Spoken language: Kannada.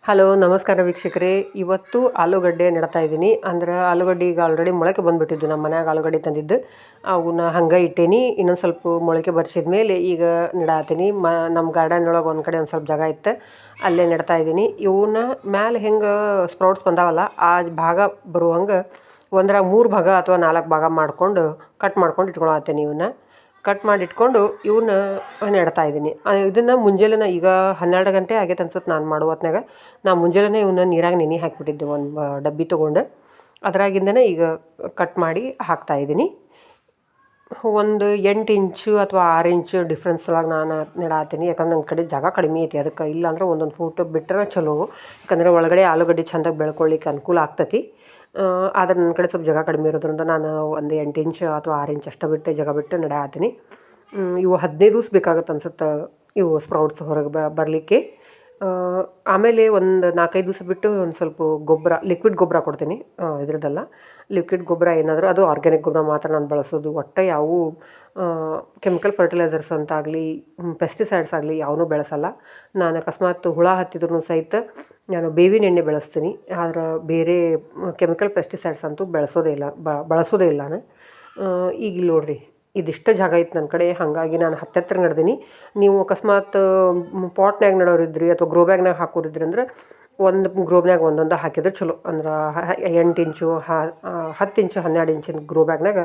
ಹಲೋ ನಮಸ್ಕಾರ ವೀಕ್ಷಕರೇ. ಇವತ್ತು ಆಲೂಗಡ್ಡೆ ನೆಡ್ತಾ ಇದ್ದೀನಿ. ಅಂದ್ರೆ ಆಲೂಗಡ್ಡೆ ಈಗ ಆಲ್ರೆಡಿ ಮೊಳಕೆ ಬಂದುಬಿಟ್ಟಿದ್ದು. ನಮ್ಮ ಮನ್ಯಾಗ ಆಲೂಗಡ್ಡೆ ತಂದಿದ್ದು ಅವನ್ನ ಹಂಗೆ ಇಟ್ಟೇನಿ. ಇನ್ನೊಂದು ಸ್ವಲ್ಪ ಮೊಳಕೆ ಬರ್ಸಿದ ಮೇಲೆ ಈಗ ನೆಡಾತೀನಿ. ನಮ್ಮ ಗಾರ್ಡನ್ ಒಳಗೆ ಒಂದು ಕಡೆ ಒಂದು ಸ್ವಲ್ಪ ಜಾಗ ಇತ್ತು, ಅಲ್ಲೇ ನೆಡ್ತಾ ಇದ್ದೀನಿ. ಇವನ್ನ ಮ್ಯಾಲೆ ಹೆಂಗೆ ಸ್ಪ್ರೌಟ್ಸ್ ಬಂದಾವಲ್ಲ ಆ ಭಾಗ ಬರುವಂಗೆ ಒಂದರ 3 ಭಾಗ ಅಥವಾ 4 ಭಾಗ ಮಾಡಿಕೊಂಡು ಕಟ್ ಮಾಡ್ಕೊಂಡು ಇಟ್ಕೊಳತ್ತೀನಿ. ಇವನ್ನ ಕಟ್ ಮಾಡಿ ಇಟ್ಕೊಂಡು ಇವನ್ನ ನೆಡ್ತಾ ಇದ್ದೀನಿ. ಇದನ್ನು ಮುಂಜಾನೆ ಈಗ 12 ಗಂಟೆ ಆಗೈತೆ ಅನ್ಸುತ್ತೆ ನಾನು ಮಾಡೋ ಹೊತ್ನಾಗ. ನಾ ಮುಂಜಾನೆ ಇವನ್ನ ನೀರಾಗ ನೆನೆ ಹಾಕಿಬಿಟ್ಟಿದ್ದೆ, ಒಂದು ಡಬ್ಬಿ ತೊಗೊಂಡು ಅದರಾಗಿಂದನೇ ಈಗ ಕಟ್ ಮಾಡಿ ಹಾಕ್ತಾಯಿದ್ದೀನಿ. ಒಂದು 8 ಇಂಚು ಅಥವಾ 6 ಇಂಚು ಡಿಫ್ರೆನ್ಸ್ ಒಳಗೆ ನಾನು ನೆಡಾತೀನಿ. ಯಾಕಂದ್ರೆ ನನ್ನ ಕಡೆ ಜಾಗ ಕಡಿಮೆ ಐತಿ, ಅದಕ್ಕೆ ಇಲ್ಲಾಂದ್ರೆ ಒಂದೊಂದು ಫೂಟ್ ಬಿಟ್ಟರೆ ಚಲೋ. ಯಾಕಂದರೆ ಒಳಗಡೆ ಆಲೂಗಡ್ಡೆ ಚೆಂದಾಗಿ ಬೆಳ್ಕೊಳ್ಳಿಕ್ಕೆ ಅನುಕೂಲ ಆಗ್ತೈತಿ. ಆದರೆ ನನ್ನ ಕಡೆ ಸ್ವಲ್ಪ ಜಾಗ ಕಡಿಮೆ ಇರೋದ್ರಿಂದ ನಾನು ಒಂದು 8 ಇಂಚು ಅಥವಾ 6 ಇಂಚ್ ಅಷ್ಟು ಬಿಟ್ಟು ಜಾಗ ಬಿಟ್ಟು ನೆಡಾತೀನಿ. ಇವು 15 ದಿವ್ಸ ಬೇಕಾಗುತ್ತೆ ಅನ್ಸುತ್ತೆ ಇವು ಸ್ಪ್ರೌಟ್ಸ್ ಹೊರಗೆ ಬರಲಿಕ್ಕೆ. ಆಮೇಲೆ ಒಂದು 4-5 ದಿವಸ ಬಿಟ್ಟು ಒಂದು ಸ್ವಲ್ಪ ಗೊಬ್ಬರ, ಲಿಕ್ವಿಡ್ ಗೊಬ್ಬರ ಕೊಡ್ತೀನಿ. ಇದ್ರದ್ದಲ್ಲ, ಲಿಕ್ವಿಡ್ ಗೊಬ್ಬರ ಏನಾದರೂ ಅದು ಆರ್ಗ್ಯಾನಿಕ್ ಗೊಬ್ಬರ ಮಾತ್ರ ನಾನು ಬಳಸೋದು. ಒಟ್ಟು ಯಾವುವು ಕೆಮಿಕಲ್ ಫರ್ಟಿಲೈಸರ್ಸ್ ಅಂತಾಗಲಿ ಪೆಸ್ಟಿಸೈಡ್ಸ್ ಆಗಲಿ ಯಾವನ್ನೂ ಬೆಳೆಸಲ್ಲ ನಾನು. ಅಕಸ್ಮಾತ್ ಹುಳ ಹತ್ತಿದ್ರೂ ಸಹಿತ ನಾನು ಬೇವಿನ ಎಣ್ಣೆ ಬೆಳೆಸ್ತೀನಿ. ಆದ್ರೆ ಬೇರೆ ಕೆಮಿಕಲ್ ಪೆಸ್ಟಿಸೈಡ್ಸ್ ಅಂತೂ ಬಳಸೋದೇ ಇಲ್ಲ ನಾನು. ಈಗ ಇಲ್ಲಿ ನೋಡಿರಿ, ಇದಿಷ್ಟು ಜಾಗ ಇತ್ತು ನನ್ನ ಕಡೆ, ಹಾಗಾಗಿ ನಾನು ಹತ್ತಿರ ನಡೆದೀನಿ. ನೀವು ಅಕಸ್ಮಾತ್ ಪಾಟ್ನ್ಯಾಗ ನೆಡೋರಿದ್ರಿ ಅಥವಾ ಗ್ರೋ ಬ್ಯಾಗ್ನಾಗ ಹಾಕೋರಿದ್ರಿ ಅಂದ್ರೆ ಒಂದು ಗ್ರೋ ಬ್ಯಾಗ್ ಒಂದೊಂದು ಹಾಕಿದ್ರೆ ಚಲೋ. ಅಂದ್ರೆ 8 ಇಂಚು 10 ಇಂಚು 12 ಇಂಚಿನ ಗ್ರೋ ಬ್ಯಾಗ್ನಾಗ